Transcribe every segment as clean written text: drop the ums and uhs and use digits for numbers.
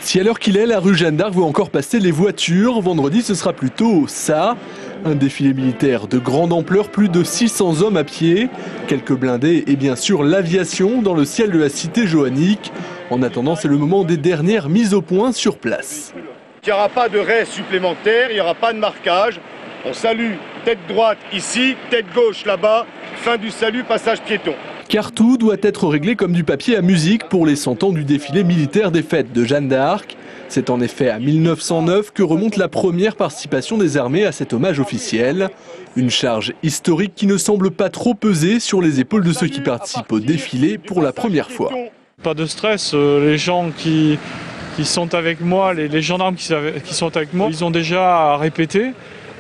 Si à l'heure qu'il est, la rue Jeanne d'Arc voit encore passer les voitures, vendredi ce sera plutôt ça. Un défilé militaire de grande ampleur, plus de 600 hommes à pied, quelques blindés et bien sûr l'aviation dans le ciel de la cité joannique. En attendant, c'est le moment des dernières mises au point sur place. Il n'y aura pas de raie supplémentaire, il n'y aura pas de marquage. On salue tête droite ici, tête gauche là-bas, fin du salut, passage piéton. Car tout doit être réglé comme du papier à musique pour les 100 ans du défilé militaire des fêtes de Jeanne d'Arc. C'est en effet à 1909 que remonte la première participation des armées à cet hommage officiel. Une charge historique qui ne semble pas trop peser sur les épaules de ceux qui participent au défilé pour la première fois. Pas de stress, les gens qui sont avec moi, les gendarmes qui sont avec moi, ils ont déjà répété.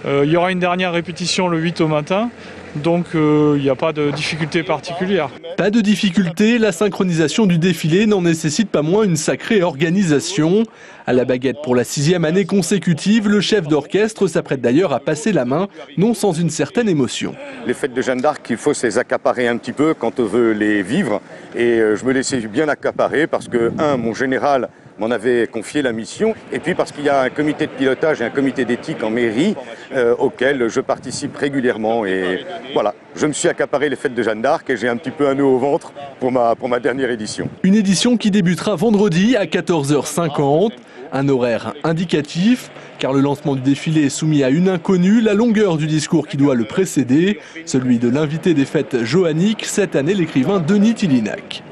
Il y aura une dernière répétition le 8 au matin. Donc il n'y a pas de difficulté particulière. Pas de difficulté, la synchronisation du défilé n'en nécessite pas moins une sacrée organisation. À la baguette pour la 6e année consécutive, le chef d'orchestre s'apprête d'ailleurs à passer la main, non sans une certaine émotion. Les fêtes de Jeanne d'Arc, il faut se les accaparer un petit peu quand on veut les vivre. Et je me laissais bien accaparer parce que, mon général m'en avait confié la mission, et puis parce qu'il y a un comité de pilotage et un comité d'éthique en mairie auquel je participe régulièrement. Et voilà, je me suis accaparé les fêtes de Jeanne d'Arc et j'ai un petit peu un nœud au ventre pour ma dernière édition. Une édition qui débutera vendredi à 14h50, un horaire indicatif, car le lancement du défilé est soumis à une inconnue, la longueur du discours qui doit le précéder, celui de l'invité des fêtes joanniques, cette année l'écrivain Denis Tillinac.